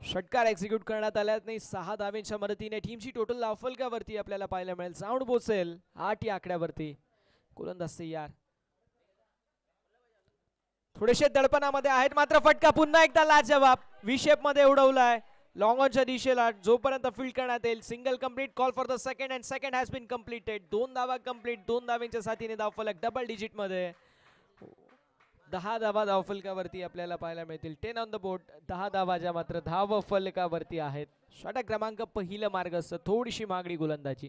षटकार एक्झिक्यूट करण्यात आल्यात नाही. 6 धावेंच्या मदतीने टीमची टोटल धावफलकावरती आपल्याला पाहायला मिळेल. साऊंड पोहोचेल 8 या आकड्यावरती. गोलंदाज तयार, थोडेसे दडपणामध्ये आहेत मात्र फटका पुन्हा एकदा लाजवाब विशेप मध्ये उडवलाय लॉंग ऑनच्या दिशेला. जोपर्यंत फील्ड करण्यात येईल. Single complete. Call for the second and second has been completed. 2 धावा कंप्लीट. 2 धावेंच्या साथीने धावफलक डबल डिजिट मध्ये. 10 धावा धावफलकावरती आपल्याला पाहायला मिळतील. 10 ऑन द बोर्ड. 10 धावा ज्या मात्र धावफलकावरती आहेत. षटक क्रमांक पहिलं मार्गस्थ. थोडीशी मागणी गोलंदाजी.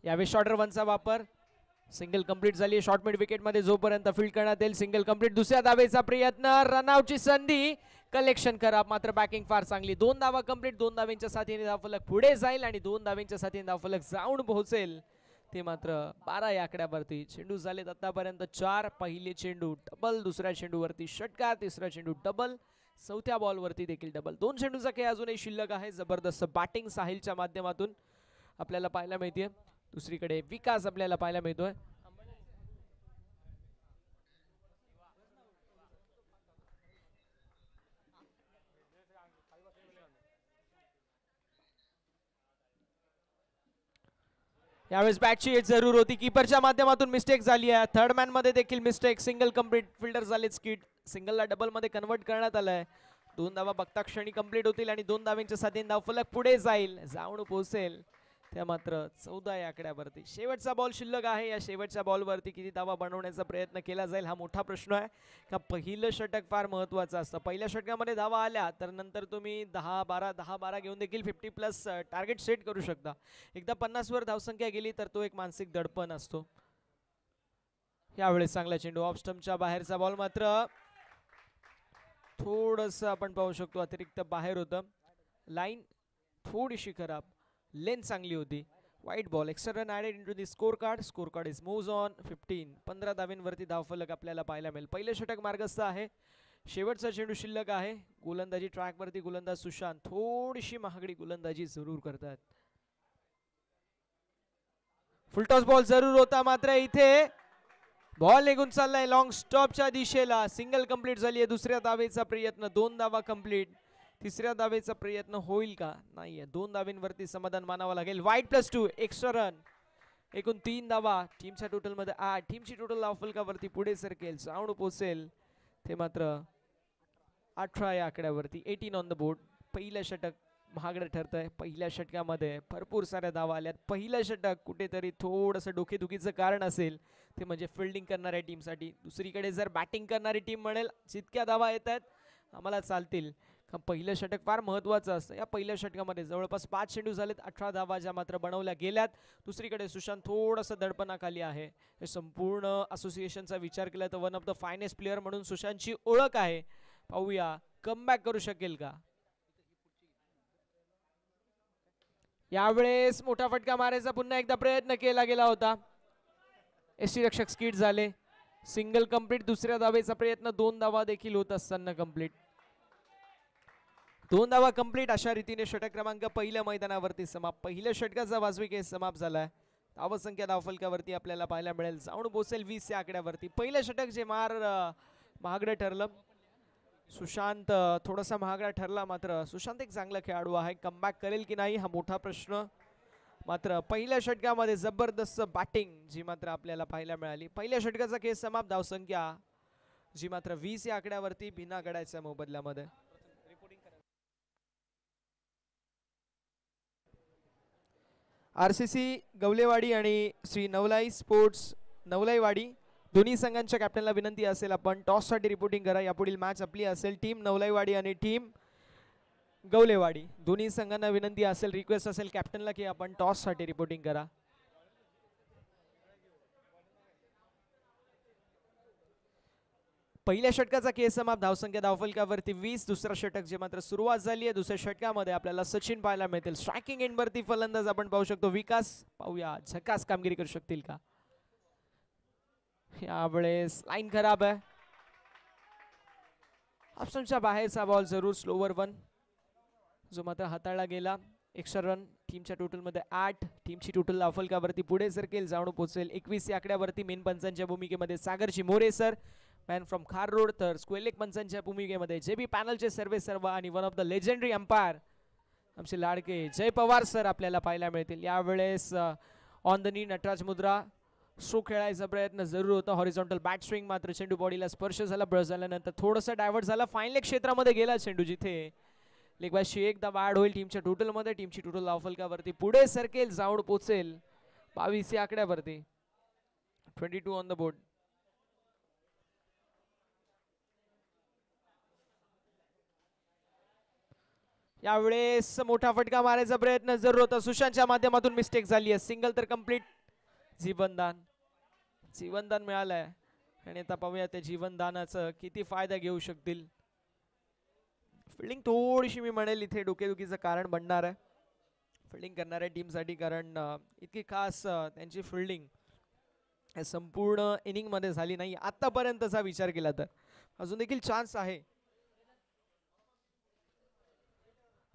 यावेळी शॉर्टर वनचा वापर. सिंगल कंप्लीट झाली. शॉर्ट मिड विकेट मध्ये जोपर्यंत फील्ड करण्यात येईल. Single complete. दुसऱ्या धावेचा प्रयत्न. रनआउटची संधी. कलेक्शन खराब मात्र बॅकिंग फार चांगली. 2 धावा कंप्लीट. 2 धावेंच्या साथीने धावफलक पुढे जाईल आणि 2 धावेंच्या साथीने धावफलक जाऊन पोहोचेल. ते मात्र 12 या आकड्यावरती. चेंडू झालेत आतापर्यंत 4. पहिले चेंडू डबल. दुसऱ्या चेंडूवरती षटकार. तिसरा चेंडू डबल. चौथ्या बॉलवरती देखील डबल. 2 चेंडूचा खेळ अजूनही शिल्लक आहे. जबरदस्त बॅटिंग साहिलच्या माध्यमातून आपल्याला पाहायला मिळते. दुसरीकडे विकास आपल्याला पाहायला मिळतोय. यावेळेस बॅटची हिट जरूर होती. कीपरच्या माध्यमातून मिस्टेक झाली आहे. थर्ड मॅन मध्ये देखील मिस्टेक. Single complete. फिल्डर झाले स्किट. सिंगलला डबल मध्ये कन्वर्ट करण्यात आलाय. 2 धावा बघता क्षणी कंप्लीट होतील आणि 2 धावेंच्या साथीने धावफलक पुढे जाईल. जाऊन पोहोचेल. त्या मात्र 14 या आकड्यावरती. शेवटचा बॉल शिल्लक आहे. या शेवटच्या बॉलवरती किती धावा बनवण्याचा प्रयत्न केला जाईल हा मोठा प्रश्न आहे. का पहिलं षटक फार महत्वाचं असतं. पहिल्या षटकामध्ये धावा आल्या तर नंतर तुम्ही 10-12 घेऊन देखील 50+ टार्गेट सेट करू शकता. एकदा 50 वर धावसंख्या गेली तर तो एक मानसिक दडपण असतो. यावेळेस चांगला चेंडू. ऑफ स्टंपच्या बाहेरचा बॉल मात्र थोडंसं आपण पाहू शकतो अतिरिक्त बाहेर होतं. लाईन थोडीशी खराब. लेंथ चांगली होती. वाईट ball. Extra run added into the score card. Score card is moves on 15. 15 धावेंवरती धावफलक आपल्याला पाहायला मिळेल. पहिले षटक मार्गस्थ आहे. शेवटचा चेंडू शिल्लक आहे. गोलंदाजी ट्रॅकवरती गोलंदाज सुशांत थोडीशी महागडी गोलंदाजी जरूर करतात. फुलटॉस बॉल जरूर होता मात्र इथे बॉल निघून चाललाय लॉंग स्टॉपच्या दिशेला. सिंगल कंप्लीट झाली आहे. दुसऱ्या धावेचा प्रयत्न. 2 धावा कंप्लीट. तिसऱ्या धावेचा प्रयत्न होईल का? नाहीये. 2 धावेंवरती समाधान मानावं लागेल. वाईट +2. Extra run. एकूण 3 धावा. टीमच्या टोटल मध्ये 8. टीमची टोटल धावफलकावरती पुढे सरकेल. साऊंड पोहोचेल. ते मात्र 18 या आकड्यावरती. 18 ऑन द बोर्ड. पहिलं षटक महागडं ठरतंय. पहिल्या षटकामध्ये भरपूर साऱ्या धावा आल्यात. पहिलं षटक कुठेतरी थोडंसं डोकेदुखीचं कारण असेल ते म्हणजे फिल्डिंग करणाऱ्या टीमसाठी. दुसरीकडे जर बॅटिंग करणारी टीम म्हणेल जितक्या धावा येत आहेत आम्हाला चालतील. पहिलं षटक फार महत्वाचं असतं. या पहिल्या षटकामध्ये जवळपास 5 चेंडू झालेत. 18 धावा ज्या मात्र बनवल्या गेल्यात. दुसरीकडे सुशांत थोडंसं दडपणाखाली आहे. हे संपूर्ण असोसिएशनचा विचार केला तर one of the finest player म्हणून सुशांतची ओळख आहे. पाहूया कमबॅक करू शकेल का. यावेळेस मोठा फटका मारायचा पुन्हा एकदा प्रयत्न केला गेला होता. यष्टीरक्षक स्किट झाले. Single complete. दुसऱ्या धावेचा प्रयत्न. 2 धावा देखील होत असताना कंप्लीट. 2 धावा कंप्लीट. अशा रीतीने षटक क्रमांक पहिल्या मैदानावरती समाप्त. पहिल्या षटकाचा वाजवी खेळ समाप्त झालाय. धावसंख्या धावफलकावरती आपल्याला पाहायला मिळेल. जाऊन पोहोचेल 20 या आकड्यावरती. पहिलं षटक जे महागडं ठरलं. सुशांत थोडासा महागडा ठरला मात्र सुशांत एक चांगला खेळाडू आहे. कमबॅक करेल की नाही हा मोठा प्रश्न. मात्र पहिल्या षटकामध्ये जबरदस्त बॅटिंग जी मात्र आपल्याला पाहायला मिळाली. पहिल्या षटकाचा खेळ समाप्त. धावसंख्या जी मात्र 20 या आकड्यावरती बिना गडाच्या मोबदल्यामध्ये. RCC गवलेवाडी आणि श्री नवलाई स्पोर्ट्स नवलाईवाडी दोन्ही संघांच्या कॅप्टनला विनंती असेल आपण टॉससाठी रिपोर्टिंग करा. यापुढील मॅच आपली असेल टीम नवलाईवाडी आणि टीम गवलेवाडी. दोन्ही संघांना विनंती असेल, रिक्वेस्ट असेल कॅप्टनला की आपण टॉससाठी रिपोर्टिंग करा. पहिल्या षटकाचा खेळ समाप्त. धावसंख्या धावफलकावरती 20. दुसरा षटक जे मात्र सुरुवात झाली आहे. दुसऱ्या षटकामध्ये आपल्याला सचिन पाहायला मिळतील. स्ट्रायकिंग एंडवरती फलंदाज आपण पाहू शकतो विकास. पाहूया झकास कामगिरी करू शकतील का. यावेळेस लाईन खराब आहे. ऑप्शनच्या बाहेरचा बॉल जरूर. स्लोवर 1 जो मात्र हाताळला गेला. Extra run. टीमच्या टोटल मध्ये 8. टीमची टोटल धावफलकावरती पुढे सरकेल. जाऊन पोहोचेल 21 या आकड्यावरती. मेन पंचांच्या भूमिकेमध्ये सागरची मोरे सर. मॅन फ्रॉम खार रोड, तर स्क्वेलिक पंचांच्या भूमिकेमध्ये जे बी पॅनलचे सर्वे सर्व आणि one of the legendary umpire आमचे लाडके जय पवार सर आपल्याला पाहायला मिळतील. यावेळेस ऑन द नी नटराज मुद्रा, स्ट्रोक खेळायचा प्रयत्न जरूर होता. हॉरिझॉन्टल बॅट स्विंग, मात्र चेंडू बॉडीला स्पर्श झाला. ब्रश झाल्यानंतर थोडंसं डायव्हर्ट झाला. फाईन लेग क्षेत्रामध्ये गेला चेंडू, जिथे लेग बायशी एकदा वाढ होईल टीमच्या टोटलमध्ये. टीमची टोटल धावफलकावरती पुढे सरकेल, जाऊन पोचेल 22 या आकड्यावरती. 22 ऑन द बोर्ड. यावेळेस मोठा फटका मारायचा प्रयत्न जरूर होता. सुशांतच्या माध्यमातून मिस्टेक झाली आहे. सिंगल तर कंप्लीट. जीवनदान मिळालंय आणि आता पाहूया त्या जीवनदानाचं किती फायदा घेऊ शकतील. फिल्डिंग थोडीशी मी म्हणेल इथे डोकेदुखीचं कारण बनणार आहे फिल्डिंग करणाऱ्या टीमसाठी, कारण इतकी खास त्यांची फिल्डिंग संपूर्ण इनिंग मध्ये झाली नाही आतापर्यंतचा विचार केला तर. अजून देखील चान्स आहे.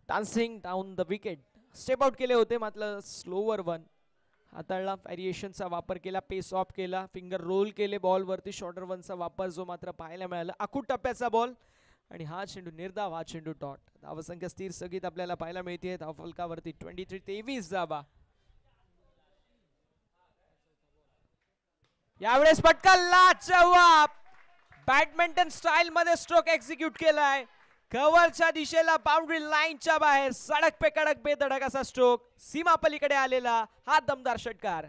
Dancing down the wicket, step out केले होते मात्र स्लोवर वन हाताळला. व्हेरिएशनचा वापर केला, पेस ऑफ केला, फिंगर रोल केले बॉलवरती. शॉर्टर वनचा वापर जो मात्र पाहायला मिळाला. आखूट टप्प्याचा बॉल आणि हा चेंडू निर्धाव, हा चेंडू डॉट. धावसंख्या स्थिर स्थगित आपल्याला पाहायला मिळते धावफलकावरती. 23 धावा. यावेळेस फटका लाजवाब, बॅडमिंटन स्टाईल मध्ये स्ट्रोक एक्झिक्यूट केलाय. कव्हरच्या दिशेला बाउंड्री लाईनच्या बाहेर सडक पे कडक बेधडक असा स्ट्रोक, सीमा पलीकडे आलेला हा दमदार षटकार.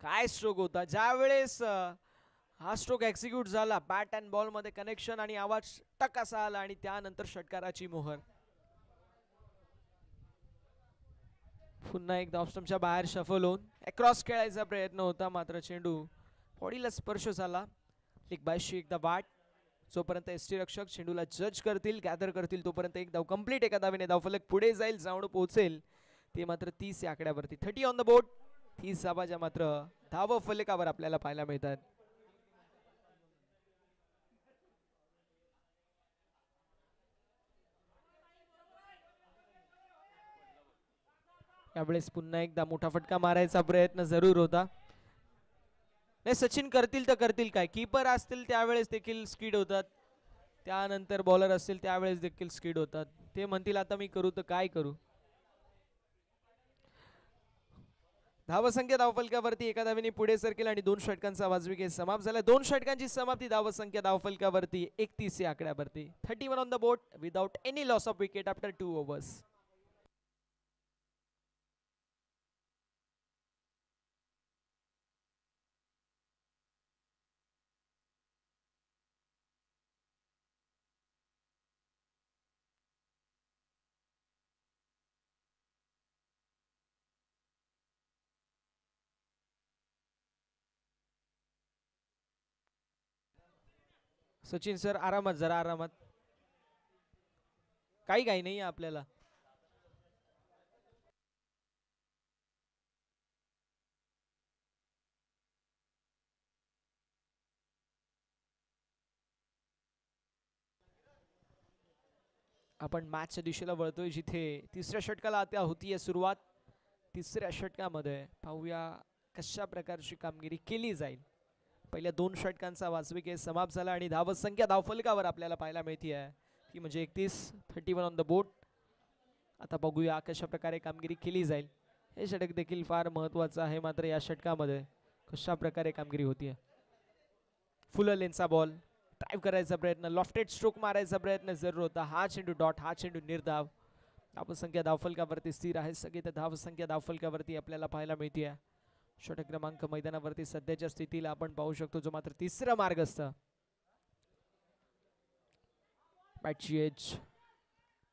काय स्ट्रोक होता. ज्यावेळेस हा स्ट्रोक एक्झिक्यूट झाला, बॅट अँड बॉल मध्ये कनेक्शन आणि आवाज टक असा आला आणि त्यानंतर षटकाराची मोहर. पुन्हा एकदा ऑफस्टंपच्या बाहेर शफल होऊन अक्रॉस खेळायचा प्रयत्न होता, मात्र चेंडू बॉडीला स्पर्श झाला. एक बायशी एकदा वाट. जोपर्यंत एसटी रक्षक चेंडूला जज करतील, गॅदर करतील, तोपर्यंत एक धाव कंप्लीट. एका धावेने धावफलक पुढे जाईल, जाऊन पोहोचेल ते मात्र 30 या आकड्यावरती. 30 ऑन द बोर्ड. 30 धावाच्या मात्र धाव फलकावर आपल्याला पाहायला मिळतात. यावेळेस पुन्हा एकदा मोठा फटका मारायचा प्रयत्न जरूर होता. नाही, सचिन करतील तर करतील काय. कीपर असतील त्यावेळेस देखील स्किड होतात, त्यानंतर बॉलर असतील त्यावेळेस देखील स्किड होतात. ते म्हणतील आता मी करू तर काय करू. धावसंख्या धावफलकावरती एका धावेने पुढे सरकेल आणि 2 षटकांचा वाजवी खेळ समाप्त झाला. 2 षटकांची समाप्ती. धावसंख्या धावफलकावरती 31 या आकड्यावरती. 31 on the board without any loss of wicket after 2 overs. Sachin sir आरामात, जरा आरामात, काही नाही आपल्याला. आपण मॅचच्या दिशेला वळतोय, जिथे तिसऱ्या षटकाला आता होतीये सुरुवात. तिसऱ्या षटकामध्ये पाहूया कशा प्रकारची कामगिरी केली जाईल. पहिल्या 2 षटकांचा वाजवी खेळ समाप्त झाला आणि धावसंख्या धावफलकावर आपल्याला पाहायला मिळते ती म्हणजे 31. 31 ऑन द बोर्ड. आता बघूया कशा प्रकारे कामगिरी केली जाईल. हे षटक देखील फार महत्वाचं आहे, मात्र या षटकामध्ये कशा प्रकारे कामगिरी होतीये. फुल लेनचा बॉल, ड्राइव्ह करायचा प्रयत्न, लॉफ्टेड स्ट्रोक मारायचा प्रयत्न जरूर होता. हा चेंडू डॉट, हा चेंडू निर्धाव. धावसंख्या धावफलकावरती स्थिर आहे. सगळी तर धावसंख्या धावफलकावरती आपल्याला पाहायला मिळते. षटक क्रमांक मैदानावरती सध्याच्या स्थितीला आपण पाहू शकतो, जो मात्र तिसरा मार्गस्थ. बॅटची एज,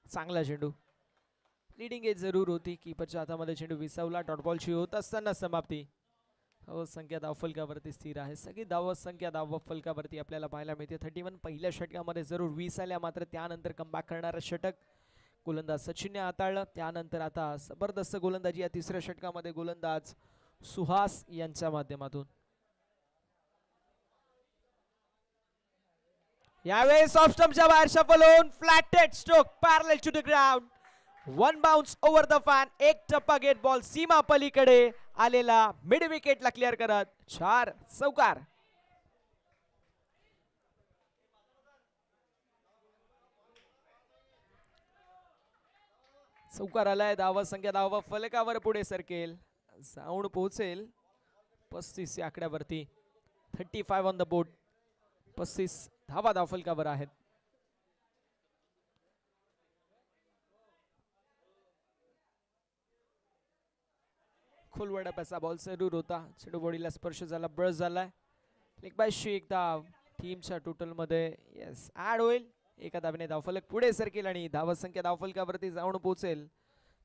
चांगला चेंडू. लीडिंग एज जरूर होती. कीपरच्या हातामध्ये चेंडू विसावला. डॉट बॉलची होत असताना समाप्ती. धावसंख्या धावफलकावरती स्थिर आहे. सगळी धावसंख्या धावफलकावरती आपल्याला पाहायला मिळते. 31 पहिल्या षटकामध्ये जरूर 20 आल्या, मात्र त्यानंतर कमबॅक करणारं षटक गोलंदाज सचिनने हाताळलं. त्यानंतर आता जबरदस्त गोलंदाजी या तिसऱ्या षटकामध्ये गोलंदाज सुहास यांच्या माध्यमातून. यावेळेस ऑफ स्टंपच्या बाहेर शफल होऊन flatted stroke parallel to the ground. One bounce over the fence, एक टप्पा गेट बॉल सीमा पलीकडे आलेला मिड विकेटला क्लिअर करत 4 चौकार. चौकार आलाय. धावा संख्या धावा फलकावर पुढे सरकेल, जाऊन पोहोचेल 35 या आकड्यावरती. 35 ऑन द बोर्ड. 35 धावा धाव फलकावर आहेत. खोलवर डब्याचा बॉल जरूर होता, चेंडू बॉडीला स्पर्श झाला, ब्रश झालाय. एक बायशी एक धाव टीमच्या टोटल मध्ये यस ऍड होईल. एका धावेने धावफलक पुढे सरकेल आणि धावा संख्या धावफलकावरती जाऊन पोहोचेल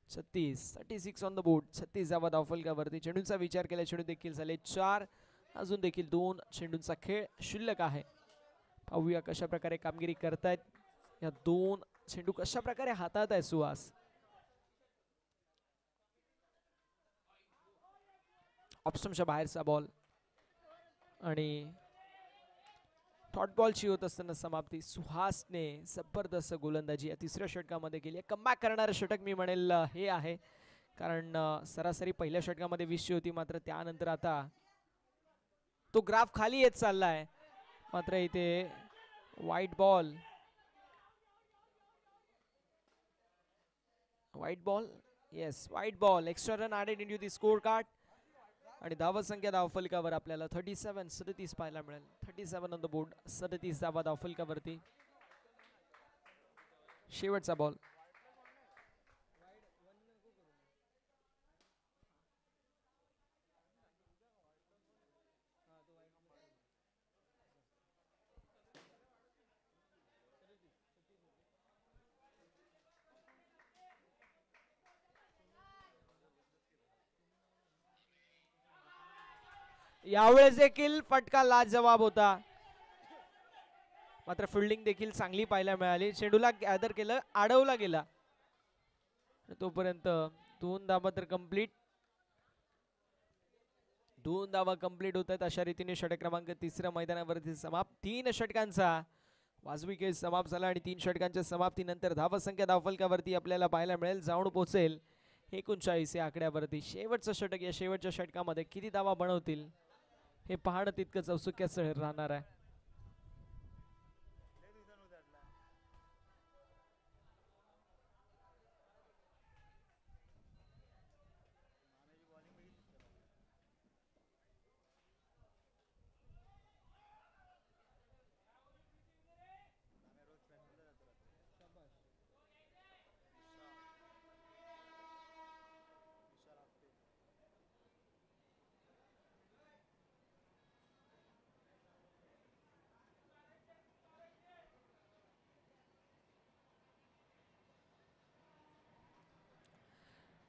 36 ऑन द बोर्ड. 36 धावा धावफलकावरती. चेंडूंचा विचार केला, चेंडू देखील झाले 4. अजून देखील 2 चेंडूंचा खेळ शिल्लक आहे. पाहूया कशा प्रकारे कामगिरी करतायत या 2 चेंडू, कशा प्रकारे हातात आहे सुहास. ऑप्शनच्या बाहेरचा बॉल आणि डॉट बॉलची होत असताना समाप्ती. सुहासने जबरदस्त गोलंदाजी या तिसऱ्या षटकामध्ये केली. कमबॅक करणारं षटक मी म्हणेल हे आहे, कारण सरासरी पहिल्या षटकामध्ये 20 होती, मात्र त्यानंतर आता तो ग्राफ खाली येत चाललाय. मात्र इथे white ball yes white ball. Extra run added into the score card आणि धावा संख्या धावफलकावर आपल्याला 37 पाहायला मिळेल. 37 ऑन द बोर्ड. 37 धावा धावफलकावरती. शेवटचा बॉल. यावेळेस देखील फटका लाजवाब होता, मात्र फिल्डिंग देखील चांगली पाहायला मिळाली. चेंडूला गॅदर केलं, अडवला गेला. तोपर्यंत 2 धावा तर कंप्लीट. 2 धावा कंप्लीट होत आहेत. अशा रीतीने षटक क्रमांक 3 मैदानावरती समाप्त. 3 षटकांचा वाजवी खेळ समाप्त झाला आणि 3 षटकांच्या समाप्तीनंतर धावा संख्या धावफलकावरती आपल्याला पाहायला मिळेल, जाऊन पोहोचेल 39 या आकड्यावरती. शेवटचं षटक, या शेवटच्या षटकामध्ये किती धावा बनवतील हे पाहणं तितकंच औत्सुक्याचं राहणार आहे.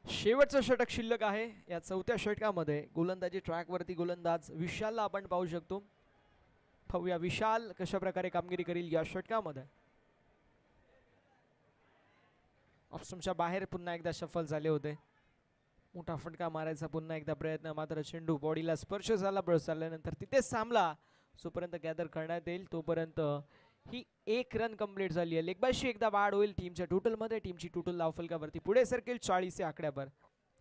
शेवटचं षटक शिल्लक आहे. या 4थ्या षटकामध्ये गोलंदाजी ट्रॅकवरती गोलंदाज विशालला आपण पाहू शकतो. पाहूया विशाल कशा प्रकारे कामगिरी करील या षटकामध्ये. ऑप्शनच्या बाहेर पुन्हा एकदा शफल झाले होते. मोठा फटका मारायचा पुन्हा एकदा प्रयत्न, मात्र चेंडू बॉडीला स्पर्श झाला, ब्रश झाल्यानंतर तिथेच थांबला. जोपर्यंत गॅदर करण्यात येईल तोपर्यंत ही 1 रन कंप्लीट झाली आहे. लेगबायशी एकदा वाढ होईल टीमच्या टोटलमध्ये. टीमची टोटल धावफलकावरती पुढे सरकेल 40 या आकड्यावर.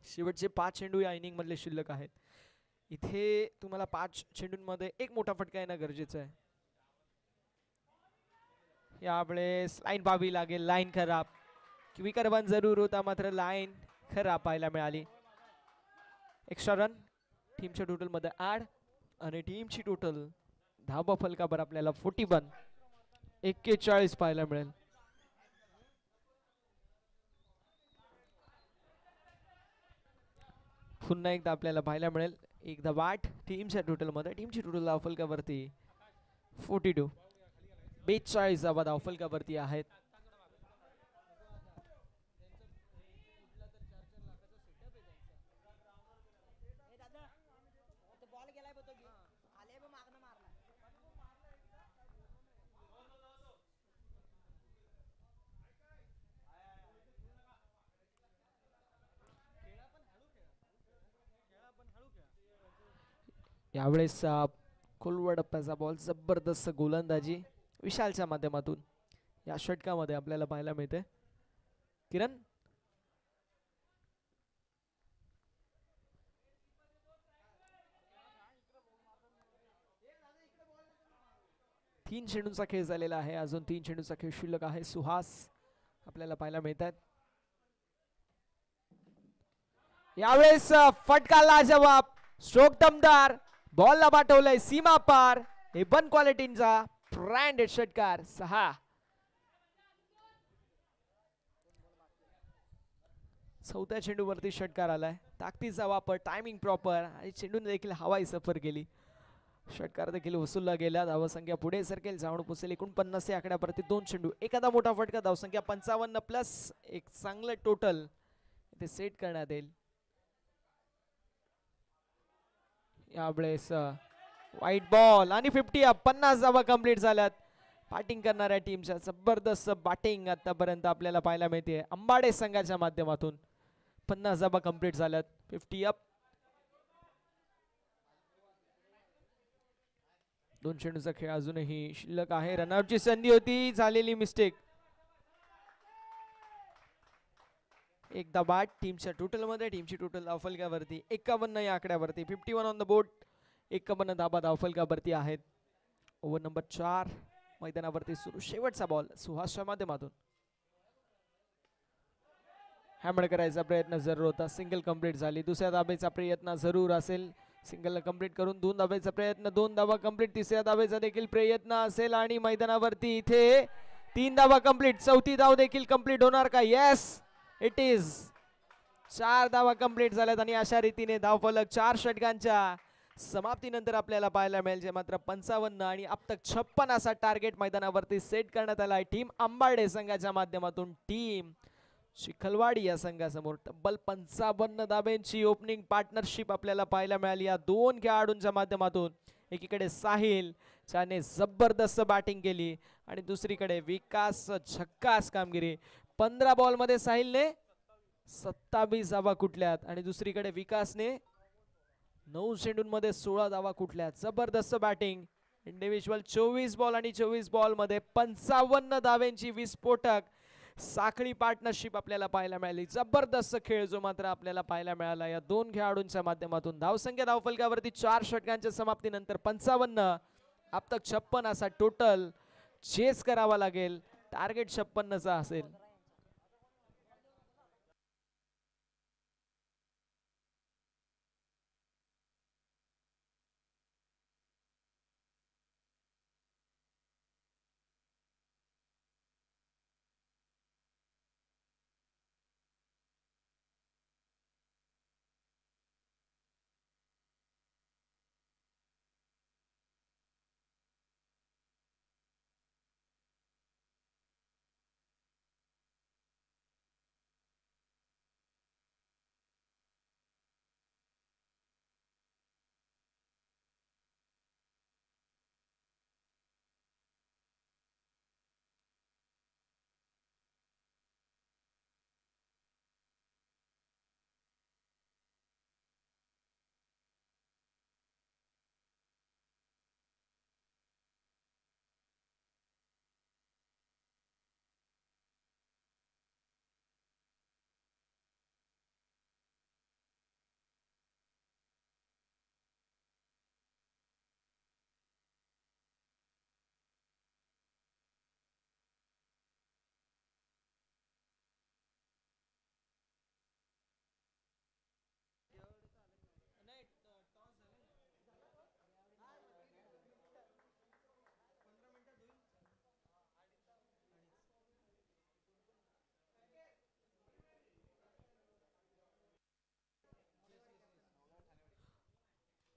शेवटचे 5 चेंडू या इनिंग मधले शिल्लक आहेत. इथे तुम्हाला 5 चेंडूंमध्ये एक मोठा फटका येणं गरजेचं आहे. यावेळेस लाईन पाहावी लागेल. लाईन खराब. विकर वन जरूर होता, मात्र लाईन खराब पाहायला मिळाली. एक्स्ट्रा रन टीमच्या टोटल मध्ये ऍड आणि टीमची टोटल धावा फलकावर आपल्याला 41 पाहायला मिळेल. पुन्हा एकदा आपल्याला पाहायला मिळेल एकदा वाट टीमच्या टोटल मध्ये. टीमची टोटल धाव फलकावरती 42 धावा धाव फलकावरती आहेत. यावेळेस खोलवर डप्प्याचा बॉल, जबरदस्त गोलंदाजी विशालच्या माध्यमातून या षटकामध्ये आपल्याला पाहायला मिळते. किरण 3 चेंडूंचा खेळ झालेला आहे. अजून 3 चेंडूंचा खेळ शिल्लक आहे. सुहास आपल्याला पाहायला मिळतात. यावेळेस फटका लाजवाब, स्ट्रोक दमदार, बॉलला पाठवलंय सीमा पार. A1 क्वालिटीचा ब्रँडेड षटकार. 6 चौथ्या चेंडूवरती षटकार आलाय. ताकदीचा वापर, टायमिंग प्रॉपर आणि चेंडूने देखील हवाई सफर केली. षटकार देखील वसूलला गेला. धावसंख्या पुढे सरकेल, जाऊन पोचेल 49 या आकड्यावरती. 2 चेंडू, एखादा मोठा फटका. धावसंख्या 55 प्लस एक चांगलं टोटल इथे सेट करण्यात येईल. यावेळेस वाईट बॉल आणि 50 अप. 50 धावा कंप्लीट झाल्यात. बॅटिंग करणाऱ्या टीमच्या जबरदस्त बॅटिंग आतापर्यंत आपल्याला पाहायला मिळते अंबाडे संघाच्या माध्यमातून. 50 धावा कंप्लीट झाल्यात. 50 अप. 2 चेंडूचा खेळ अजूनही शिल्लक आहे. रनआउटची संधी होती, झालेली मिस्टेक. एकदा बाद टीमच्या टोटल मध्ये. टीमची टोटल धावफलकावरती 51 या आकड्यावरती. 51 ऑन द बोर्ड. 51 धाबा धावफलकावरती आहेत. ओव्हर नंबर 4 मैदानावरती सुरू. शेवटचा बॉल सुहासच्या माध्यमातून. हॅमर करायचा प्रयत्न जरूर होता. सिंगल कंप्लीट झाली. दुसऱ्या धाबेचा प्रयत्न जरूर असेल. सिंगल कंप्लीट करून 2 धाबेचा प्रयत्न. 2 धाबा कंप्लीट. तिसऱ्या धाबेचा देखील प्रयत्न असेल आणि मैदानावरती इथे 3 धाबा कंप्लीट. चौथी धाव देखील कंप्लीट होणार का? Yes it is. 4 धावा कंप्लीट झाल्यात आणि अशा रीतीने धावफलक 4 षटकांच्या समाप्तीनंतर आपल्याला पाहायला मिळेल. जे मात्र 55 आणि अब तक 56 असा टार्गेट मैदानावरती सेट करण्यात आला आहे. टीम अंबाडे संघाच्या माध्यमातून टीम चिखलवाडी या संघासमोर तब्बल 55 धाब्यांची ओपनिंग पार्टनरशिप आपल्याला पाहायला मिळाली या 2 खेळाडूंच्या माध्यमातून. एकीकडे साहिल ज्याने जबरदस्त बॅटिंग केली आणि दुसरीकडे विकास झक्कास कामगिरी. 15 बॉल मध्ये साहिलने 27 धावा कुठल्यात आणि दुसरीकडे विकासने 9 चेंडूंमध्ये 16 धावा कुठल्यात. जबरदस्त बॅटिंग. इंडिव्हिज्युअल 24 बॉल आणि 24 बॉल मध्ये 55 धाव्यांची विस्फोटक साखळी पार्टनरशिप आपल्याला पाहायला मिळाली. जबरदस्त खेळ जो मात्र आपल्याला पाहायला मिळाला या 2 खेळाडूंच्या माध्यमातून. धावसंख्या धावफलकावरती 4 षटकांच्या समाप्तीनंतर 55 अब तक 56 असा टोटल चेस करावा लागेल. टार्गेट 56 चा असेल.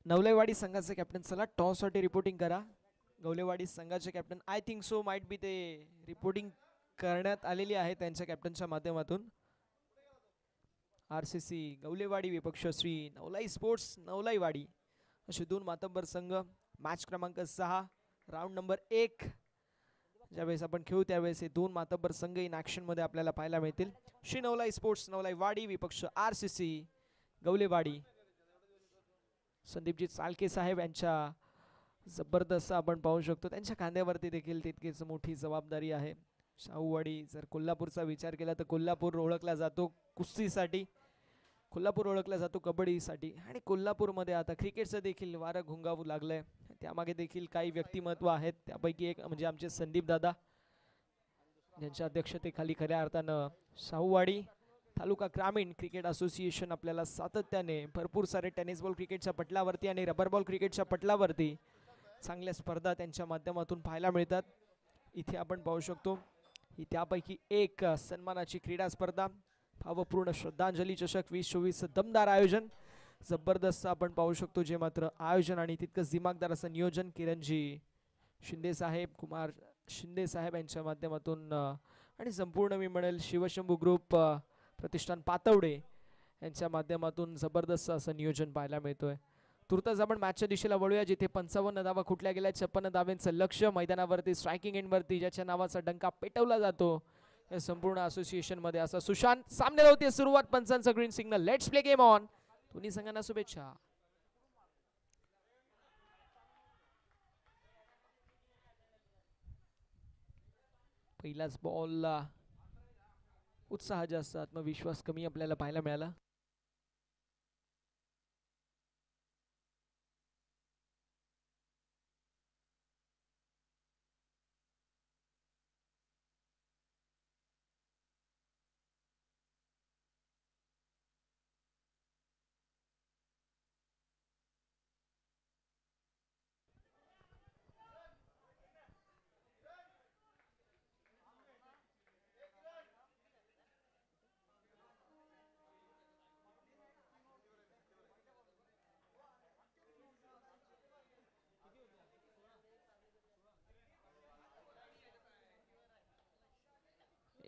नवलेवाडी संघाचे कॅप्टन चला टॉस साठी रिपोर्टिंग करा. गवलेवाडी संघाचे captain I think so might be ते रिपोर्टिंग करण्यात आलेली आहे त्यांच्या कॅप्टनच्या माध्यमातून. RCC गवलेवाडी विपक्ष श्री नवलाई स्पोर्ट्स नवलाईवाडी असे 2 मातब्बर संघ. मॅच क्रमांक 6 राऊंड नंबर 1 ज्यावेळेस आपण खेळू त्यावेळेस हे 2 मातब्बर संघ इन ऍक्शन मध्ये आपल्याला पाहायला मिळतील. श्री नवलाई स्पोर्ट्स नवलाईवाडी विपक्ष RCC गवलेवाडी. संदीपजी चालके साहेब यांच्या जबरदस्त आपण पाहू शकतो त्यांच्या खांद्यावरती देखील तितकीच मोठी जबाबदारी आहे. शाहूवाडी जर कोल्हापूरचा विचार केला तर कोल्हापूर ओळखला जातो कुस्तीसाठी, कोल्हापूर ओळखला जातो कबड्डीसाठी आणि कोल्हापूरमध्ये आता क्रिकेटचं देखील वारं घुंगावू लागलंय. त्यामागे देखील काही व्यक्तिमत्व आहेत. त्यापैकी एक म्हणजे आमचे संदीप दादा, ज्यांच्या अध्यक्षतेखाली खऱ्या अर्थानं शाहूवाडी तालुका ग्रामीण क्रिकेट असोसिएशन आपल्याला सातत्याने भरपूर सारे टेनिस बॉल क्रिकेटच्या पटलावरती आणि रबर बॉल क्रिकेटच्या पटलावरती चांगल्या स्पर्धा त्यांच्या माध्यमातून पाहायला मिळतात. इथे आपण पाहू शकतो ही त्यापैकी एक सन्मानाची क्रीडा स्पर्धा, भावपूर्ण श्रद्धांजली चषक 2024 दमदार आयोजन, जबरदस्त आपण पाहू शकतो. जे मात्र आयोजन आणि तितकंच दिमागदार असं नियोजन किरणजी शिंदे साहेब, कुमार शिंदे साहेब यांच्या माध्यमातून आणि संपूर्ण मी म्हणेल शिवशंभू ग्रुप प्रतिष्ठान पातवडे यांच्या माध्यमातून जबरदस्त असं नियोजन पाहायला मिळतोय. तुर्तास आपण मॅचच्या दिशेला वळूया, जिथे 55 धावा कुठल्या गेल्या. 56 धावांचं लक्ष मैदानावरती स्ट्रायकिंग एंडवरती ज्याच्या नावाचा डंका पेटवला जातो या संपूर्ण असोसिएशन मध्ये असा सुशांत सामन्याला होती सुरुवात. पंचांचा green signal. Let's play game on. दोन्ही संघांना शुभेच्छा. पहिलाच बॉलला उत्साह जास्त, आत्मविश्वास कमी आपल्याला पाहायला मिळाला.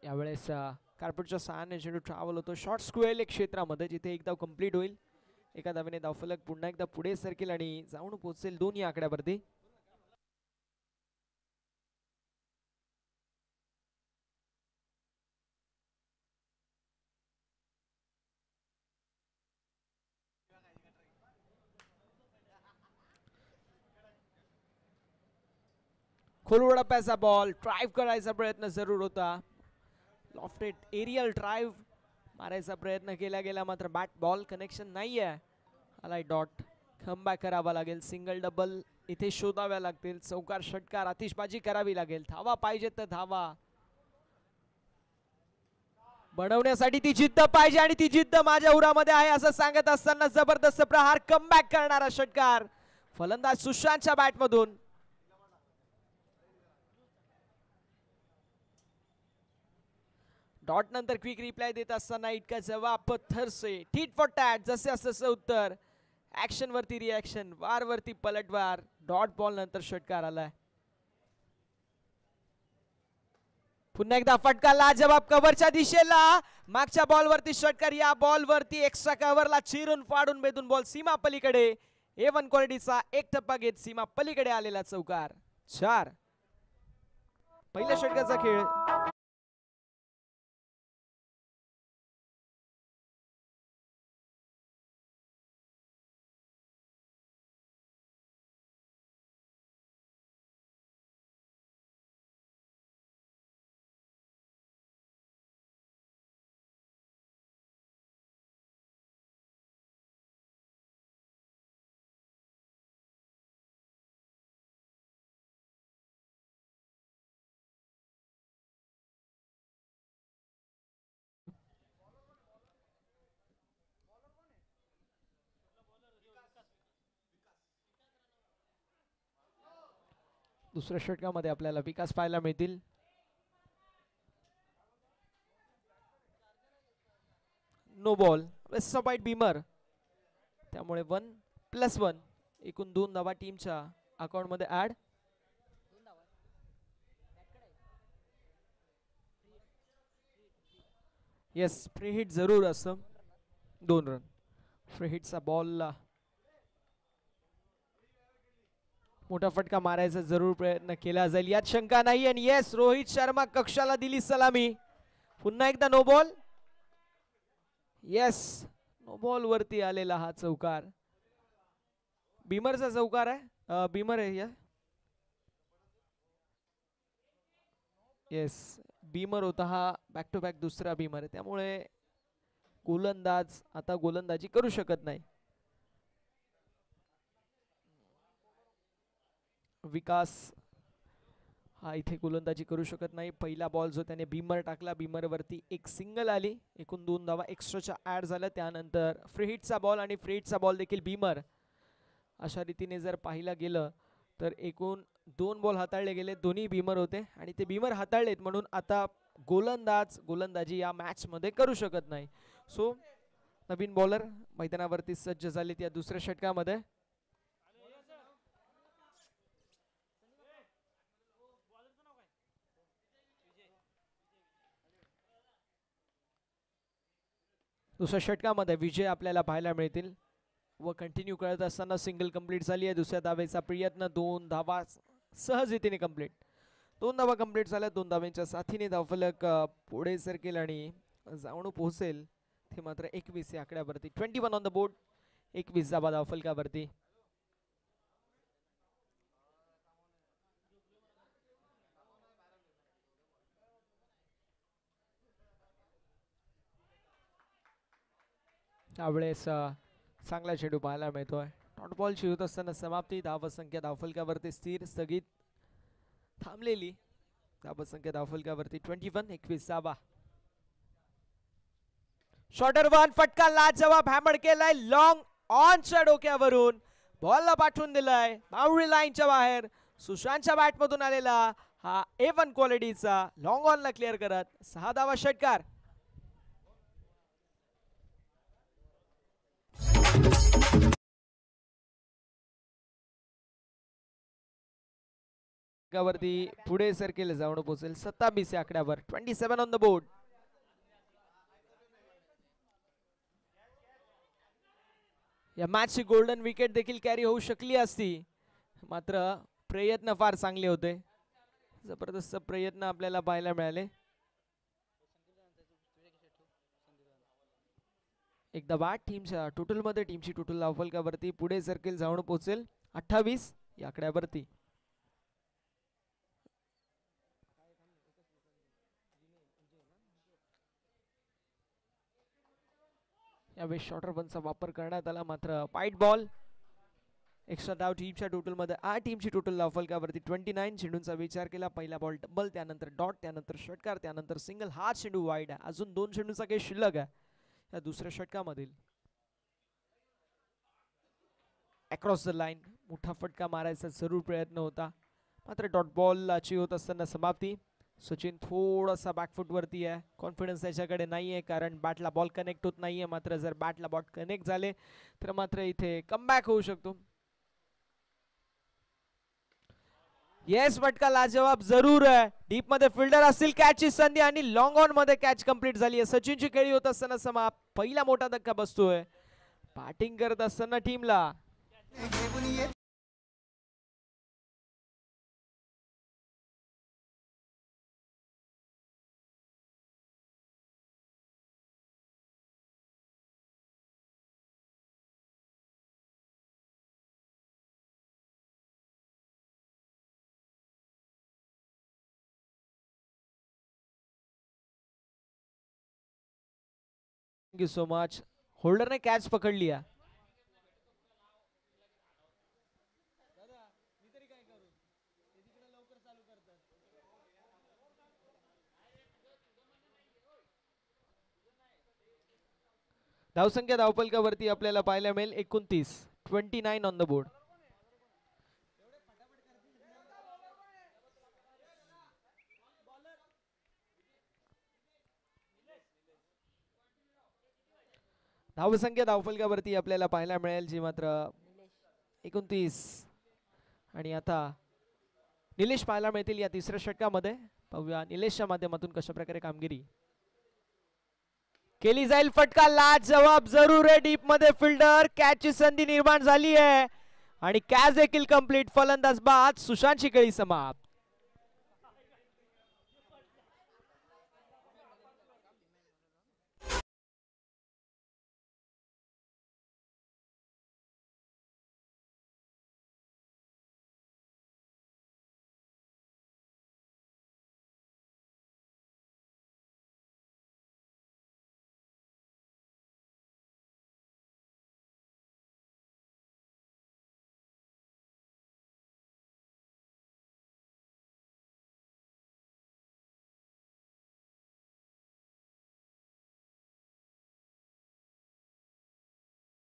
यावेळेस कार्पेटच्या सहाय्याने चेंडू ट्रॅव्हल होतो शॉर्ट स्क्वेअर क्षेत्रामध्ये, जिथे एक धाव कंप्लीट होईल. एका धावेने धावफलक पुन्हा एकदा पुढे सरकेल आणि जाऊन पोहोचेल 2 या आकड्यावरती. खोलवर डप्प्याचा बॉल ड्राईव्ह करायचा प्रयत्न जरूर होता. लॉफ्टेड एरियल ड्राईव्ह मारायचा प्रयत्न केला गेला, मात्र बॅट बॉल कनेक्शन नाहीये. आलाय डॉट. कमबॅक करावा लागेल. सिंगल डबल इथे शोधाव्या लागतील. चौकार षटकार आतिषबाजी करावी लागेल. धावा पाहिजे तर धावा बनवण्यासाठी ती जिद्द पाहिजे आणि ती जिद्द माझ्या उरामध्ये आहे असं सांगत असताना जबरदस्त प्रहार, कमबॅक करणारा षटकार फलंदाज सुशांतच्या बॅटमधून. डॉट नंतर क्विक रिप्लाय देत असताना इतका जवाब पत्थर से टीट फॉर टॅट, जसे असं उत्तर. ऍक्शन वरती रिॲक्शन, वार वरती पलटवार. डॉट बॉल नंतर षटकार आलाय. पुन्हा एकदा फटका लाजवाब कव्हरच्या दिशेला. मागच्या बॉल वरती षटकार, या बॉल वरती एक्स्ट्रा कव्हरला चिरून फाडून बेदून बॉल सीमा पलीकडे. A1 क्वालिटीचा एक टप्पा घेत सीमा पलीकडे आलेला चौकार. 4. पहिल्या षटकाचा खेळ. दुसऱ्या षटकामध्ये आपल्याला विकास पाहायला मिळतील. No ball. Waist height beamer, त्यामुळे 1+1 एकूण 2 धावा टीमच्या अकाउंट मध्ये ऍड. येस, फ्री हिट जरूर असं. 2 रन. फ्री हिटचा बॉल मोठा फटका मारायचा जरूर प्रयत्न केला जाईल, यात शंका नाही. आणि येस, रोहित शर्मा कक्षाला दिली सलामी. पुन्हा एकदा no ball. Yes, no ball वरती आलेला हा चौकार. बीमरचा चौकार आहे. बीमर आहे या. येस, बीमर होता हा. बॅक टू बॅक दुसरा बीमर आहे, त्यामुळे गोलंदाज आता गोलंदाजी करू शकत नाही. विकास हा इथे गोलंदाजी करू शकत नाही. पहिला बॉल जो त्याने बीमर टाकला, बीमर वरती एक सिंगल आली, एकूण 2 धावा एक्स्ट्राच्या ऍड झाल्या. त्यानंतर फ्री हिटचा बॉल आणि फ्री हिटचा बॉल देखील बीमर. अशा रीतीने जर पाहिला गेलं तर एकूण 2 बॉल हाताळले गेले, दोन्ही बीमर होते आणि ते बीमर हाताळलेत म्हणून आता गोलंदाजी या मॅच मध्ये करू शकत नाही. सो नवीन बॉलर मैदानावरती सज्ज झालेत या दुसऱ्या षटकामध्ये. दुसऱ्या षटकामध्ये विजय आपल्याला पाहायला मिळतील व कंटिन्यू करत असताना सिंगल कंप्लीट झाली आहे. दुसऱ्या धावेचा प्रयत्न, 2 धावा सहज रीतीने कंप्लीट. 2 धावा कंप्लीट झाल्या. 2 धावांच्या साथीने धावफलक पुढे सरकेल आणि जाऊन पोहोचेल ते मात्र 21 या आकड्यावरती. 21 ऑन द बोर्ड, 21 धावा धावफलकावरती. त्यावेळेस चांगला चेंडू पाहायला मिळतोय. डॉट बॉलची होत असताना समाप्ती. धावसंख्या धावफलकावरती स्थिर, स्थगित थांबलेली. धावसंख्या धावफलकावरती 21, 21 धावा. शॉर्टर वन, फटका लाजवाब हॅमर केलाय लॉंग ऑनच्या डोक्यावरून. बॉलला पाठवून दिलाय बाउंड्री लाईनच्या बाहेर. सुशांतच्या बॅट मधून आलेला हा A1 क्वालिटीचा लॉंग ऑनला क्लिअर करत 6 धावा षटकार. वरती पुढे सरकेल, जाऊन पोहोचेल 27 या आकड्यावर. 27 ऑन द बोर्ड. या मॅचची गोल्डन विकेट देखील कॅरी होऊ शकली असती, मात्र प्रयत्न फार चांगले होते. जबरदस्त प्रयत्न आपल्याला पाहायला मिळाले. एकदा बॅट टीमच्या टोटल मध्ये, टीमची टोटल धावफलकावरती पुढे सरकेल, जाऊन पोहोचेल 28 या आकड्यावरती. यावेळी शॉर्टर बनचा वापर करण्यात आला, मात्र वाईट बॉल. एक्स्ट्रा धाव टीमच्या टोटल मध्ये. टीमची टोटल धावफलकावरती 29. चेंडूंचा विचार केला, पहिला बॉल डबल, त्यानंतर डॉट, त्यानंतर षटकार, त्यानंतर सिंगल. हा चेंडू वाईड आहे. अजून 2 चेंडूचा काही शिल्लक आहे या दुसऱ्या षटकामधील. अक्रॉस द लाईन मोठा फटका मारायचा जरूर प्रयत्न होता, मात्र डॉट बॉलची होत असताना समाप्ती. सचिन थोडासा बॅकफुट वरती आहे, कॉन्फिडन्स त्याच्याकडे नाहीये कारण बॅटला बॉल कनेक्ट होत नाहीये. मात्र जर बॅटला बॉल कनेक्ट झाले तर मात्र इथे कमबॅक होऊ शकतो. येस, फटका लाजवाब जरूर आहे. डीप मध्ये फिल्डर असतील, कॅचची संधी आणि लॉंग ऑन मध्ये कॅच कंप्लीट झाली आहे. सचिनची खेळी होत असताना समाप्त. पहिला मोठा धक्का बसतोय बॅटिंग करत असताना टीमला. Thank you so much. होल्डरने कॅच पकडली आहे. धावसंख्या धावफलकावरती आपल्याला पाहायला मिळेल 29. 29 ऑन द बोर्ड. धावसंख्या धावफलकावरती आपल्याला पाहायला मिळेल जी मात्र 29. आणि आता निलेश पाहायला मिळतील या तिसऱ्या षटकामध्ये. पाहूया निलेशच्या माध्यमातून कशा प्रकारे कामगिरी केली जाईल. फटका लाजवाब जरूर आहे. डीप मध्ये फिल्डर, कॅचची संधी निर्माण झाली आहे आणि कॅच देखील कंप्लीट. फलंदाज बाद, सुशांतची खेळी समाप्त.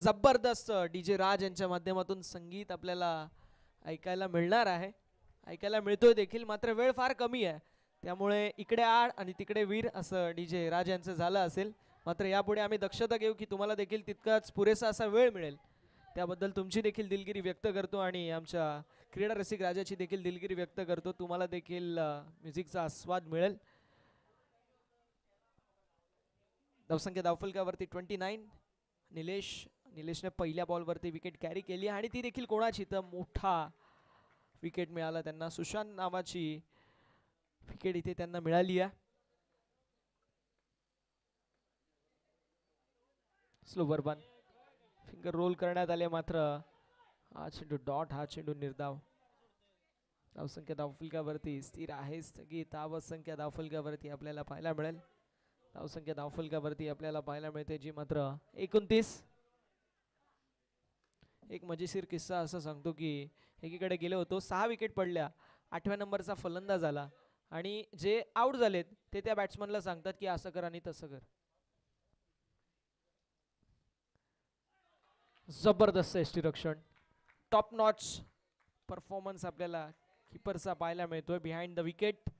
जबरदस्त डीजे राज यांच्या माध्यमातून संगीत आपल्याला ऐकायला मिळणार आहे, ऐकायला मिळतोय देखील, मात्र वेळ फार कमी आहे, त्यामुळे इकडे आड आणि तिकडे वीर असं डीजे राज यांचं झालं असेल. मात्र यापुढे आम्ही दक्षता घेऊ की तुम्हाला देखील तितकाच पुरेसा असा वेळ मिळेल, त्याबद्दल तुमची देखील दिलगिरी व्यक्त करतो आणि आमच्या क्रीडा रसिक राजाची देखील दिलगिरी व्यक्त करतो. तुम्हाला देखील म्युझिकचा आस्वाद मिळेल. धावसंख्या धावफलकावरती 29. निलेशने पहिल्या बॉलवरती विकेट कॅरी केली आणि ती देखील कोणाची, तर मोठा विकेट मिळाला त्यांना. सुशांत नावाची विकेट इथे त्यांना मिळाली आहे. स्लोवर बन फिंगर रोल करण्यात आले, मात्र हा चेंडू डॉट, हा चेंडू निर्धाव. धावसंख्या धावफलकावरती स्थिर आहे, स्थगित धावसंख्या धावफलकावरती आपल्याला पाहायला मिळेल. धावसंख्या धावफलकावरती आपल्याला पाहायला मिळते जी मात्र 29. एक मजेशीर किस्सा असं सांगतो की एकीकडे गेलो होतो, 6 विकेट पडल्या, 8व्या नंबरचा फलंदाज आला आणि जे आउट झालेत ते त्या बॅट्समनला सांगतात की असं कर आणि तसं कर. जबरदस्त यष्टीरक्षण, टॉप नॉच परफॉर्मन्स आपल्याला कीपरचा पाहायला मिळतोय बिहाइंड द विकेट.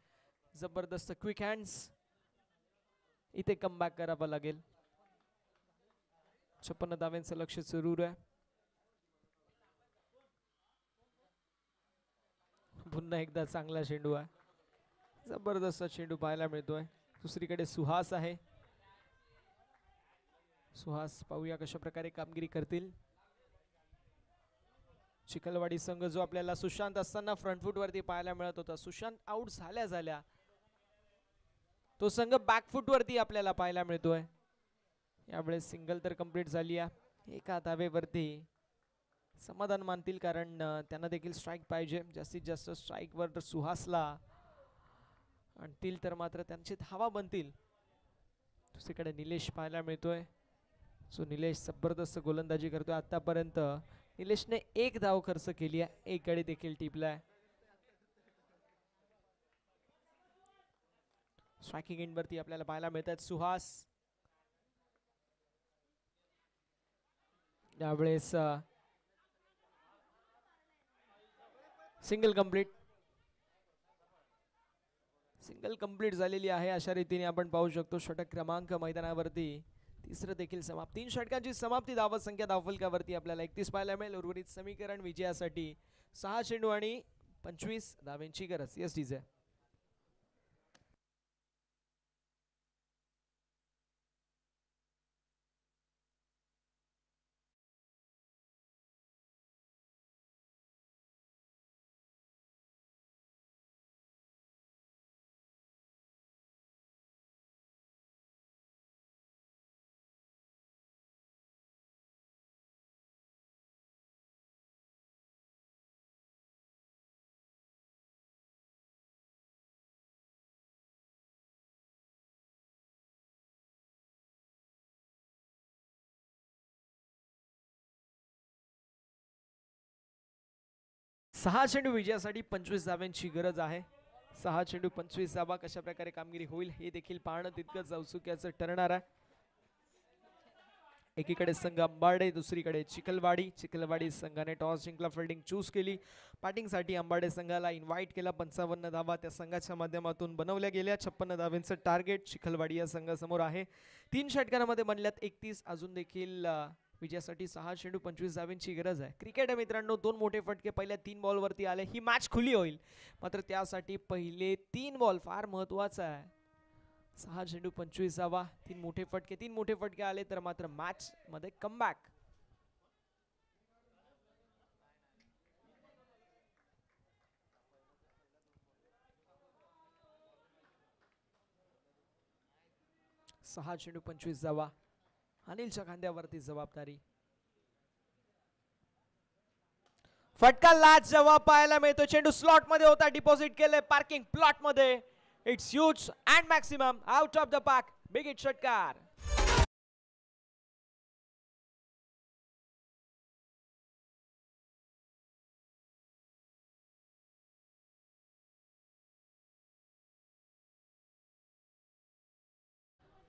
जबरदस्त क्विक हँड्स, इथे कमबॅक करावं लागेल. 56 धाव्यांचं लक्ष सुरू आहे. पुन्हा एकदा चांगला चेंडू आहे, जबरदस्त चेंडू पाहायला मिळतोय. दुसरीकडे सुहास आहे. सुहास पाहूया कशा प्रकारे कामगिरी करतील. चिखलवाडी संघ जो आपल्याला सुशांत असताना फ्रंट फूट वरती पाहायला मिळत होता, सुशांत आउट झाल्या तो संघ बॅकफूट वरती आपल्याला पाहायला मिळतोय. यावेळेस सिंगल तर कंप्लीट झाली आहे. एका धावेवरती समाधान मानतील, कारण त्यांना देखील स्ट्राईक पाहिजे. जास्तीत जास्त स्ट्राईक वर सुहासला आणतील तर मात्र त्यांची धावा बनतील. दुसरीकडे निलेश पाहायला मिळतोय, सो निलेश जबरदस्त गोलंदाजी करतोय. आतापर्यंत निलेशने 1 धाव खर्च केली आहे, 1 गडी देखील टिपलाय. स्ट्रायकिंग एंड वरती आपल्याला पाहायला मिळतात सुहास. यावेळेस सिंगल कंप्लीट झालेली आहे. अशा रीतीने आपण पाहू शकतो षटक क्रमांक मैदानावरती तिसरं देखील समाप्त. 3 षटकांची समाप्ती. धावत संख्या धावफलकावरती आपल्याला 31 पाहायला मिळेल. उर्वरित समीकरण विजयासाठी 6 चेंडू आणि 25 धाव्यांची गरज. Yes DJ. सहा चेंडू विजयासाठी 25 धाव्यांची गरज आहे. 6 चेंडू 25 धावा. कशा प्रकारे कामगिरी होईल हे देखील पाहणं तितकंच औत्सुक्याचं ठरणार आहे. एकीकडे संघ अंबाडे, दुसरीकडे चिखलवाडी संघाने टॉस जिंकला, फिल्डिंग चूज केली. बॅटिंगसाठी अंबाडे संघाला इन्व्हाइट केला. 55 धावा त्या संघाच्या माध्यमातून बनवल्या गेल्या. 56 धावांचं टार्गेट चिखलवाडी या संघासमोर आहे. 3 षटकांमध्ये बनल्यात 31. अजून देखील विजयासाठी 6 चेंडू 25 धावांची गरज आहे. क्रिकेट मित्रांनो, 2 मोठे फटके पहिल्या 3 बॉलवरती आले, ही मॅच खुली होईल. मात्र त्यासाठी पहिले 3 बॉल फार महत्वाचा आहे. 6 चेंडू 25 धावा, 3 मोठे फटके आले तर मात्र मॅच मध्ये कमबॅक. सहा चेंडू 25 धावा. अनिलच्या खांद्यावरती जबाबदारी. फटका लाच जवाब पाहायला मिळतो. चेंडू स्लॉट मध्ये होता, डिपॉझिट केले पार्किंग प्लॉट मध्ये. It's huge and maximum out of the park. Big hit षटकार.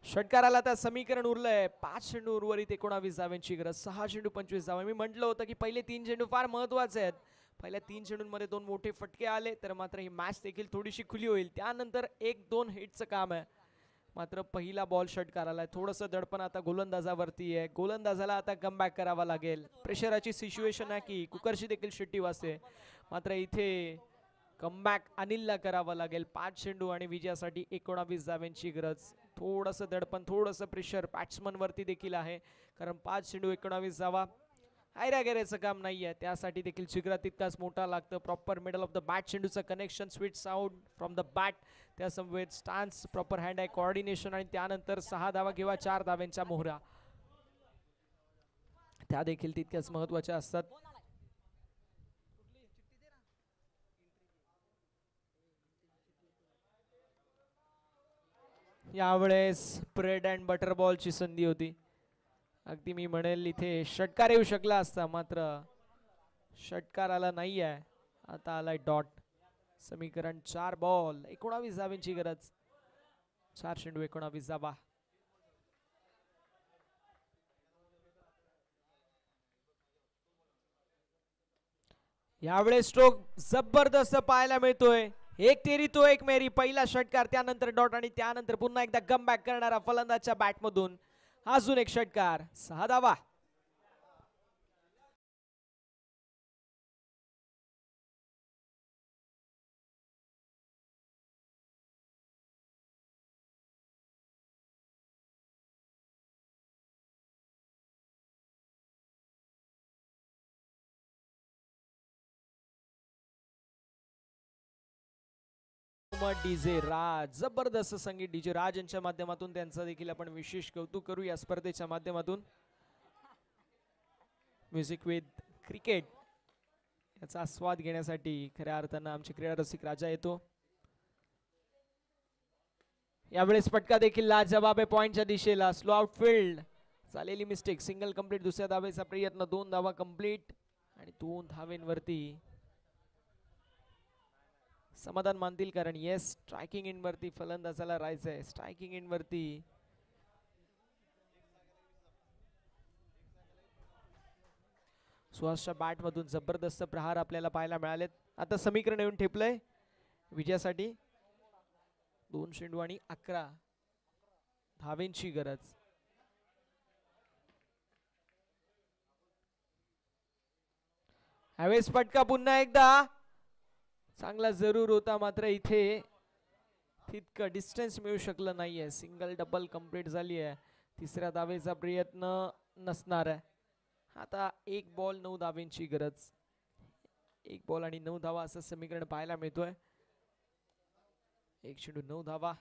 षटकाराला आता समीकरण उरलंय 5 चेंडू उर्वरित 19 धावांची गरज 6 चेंडू 25 धावा. मी म्हटलं होतं की पहिले 3 चेंडू फार महत्वाचे आहेत. पहिल्या 3 चेंडूंमध्ये 2 मोठे फटके आले तर मात्र ही मॅच देखील थोडीशी खुली होईल. त्यानंतर 1-2 हिटचं काम आहे. मात्र पहिला बॉल षटकाराला थोडंसं दडपण आता गोलंदाजावरती आहे. गोलंदाजाला आता कमबॅक करावा लागेल. प्रेशराची सिच्युएशन आहे की कुकरची देखील शिट्टी वाजते. मात्र इथे कमबॅक अनिलला करावा लागेल. 5 चेंडू आणि विजयासाठी 19 धावांची गरज. थोडंसं दडपण थोडंसं प्रेशर बॅट्समन वरती देखील आहे. कारण 5 चेंडू 19 धावा आयऱ्या गेऱ्याचं काम नाही आहे. त्यासाठी देखील चिगरा तितकाच मोठा लागतं. Proper middle of the bat चेंडूचं connection sweet sound from the bat त्या समवेत stance proper hand eye coordination आणि त्यानंतर 6 धावा किंवा 4 धाव्यांच्या मोहरा त्या देखील तितक्याच महत्वाच्या असतात. यावेळेस ब्रेड अँड बटर बॉलची संधी होती. अगदी मी म्हणेल इथे षटकार येऊ शकला असता मात्र षटकार आला नाही आहे. आता आलाय डॉट. समीकरण 4 बॉल 19 धावांची गरज 4 चेंडू 19 धावा. यावेळेस स्ट्रोक जबरदस्त पाहायला मिळतोय. एक तेरी तो एक मेरी. पहिला षटकार त्यानंतर डॉट आणि त्यानंतर पुन्हा एकदा कमबॅक करणारा फलंदाजच्या बॅटमधून अजून एक षटकार 6 धावा. डीजे राज जबरदस्त संगीत डीजे राज यांच्या माध्यमातून त्यांचा देखील आपण विशेष कौतुक करू या स्पर्धेच्या माध्यमातून. म्युझिक विथ क्रिकेट याचा आस्वाद घेण्यासाठी खऱ्या अर्थानं आमचे क्रीडा रसिक राजा येतो. यावेळेस फटका देखील लाजवाब आहे पॉइंटच्या दिशेला. स्लो आउटफील्ड झालेली मिस्टेक. Single complete. दुसऱ्या धावेचा प्रयत्न. 2 धावा कंप्लीट आणि 2 धावेंवरती समाधान मानतील कारण येस स्ट्रायकिंग इन वरती फलंदाजाला राहायचंय. स्ट्रायकिंग इन वरती सुहासच्या बॅट मधून जबरदस्त प्रहार आपल्याला पाहायला मिळालेत. आता समीकरण येऊन ठेपलंय विजयासाठी 2 चेंडू आणि 11 धावेंची गरज. ह्यावेळेस फटका पुन्हा एकदा चांगला जरूर होता मात्र इथे तितकं डिस्टन्स मिळू शकलं नाहीये. सिंगल डबल कंप्लीट झाली आहे. तिसऱ्या धावेचा प्रयत्न नसणार आहे. आता 1 बॉल 9 धावेंची गरज. 1 बॉल आणि 9 धावा असं समीकरण पाहायला मिळतोय. 1 चेंडू 9 धावा.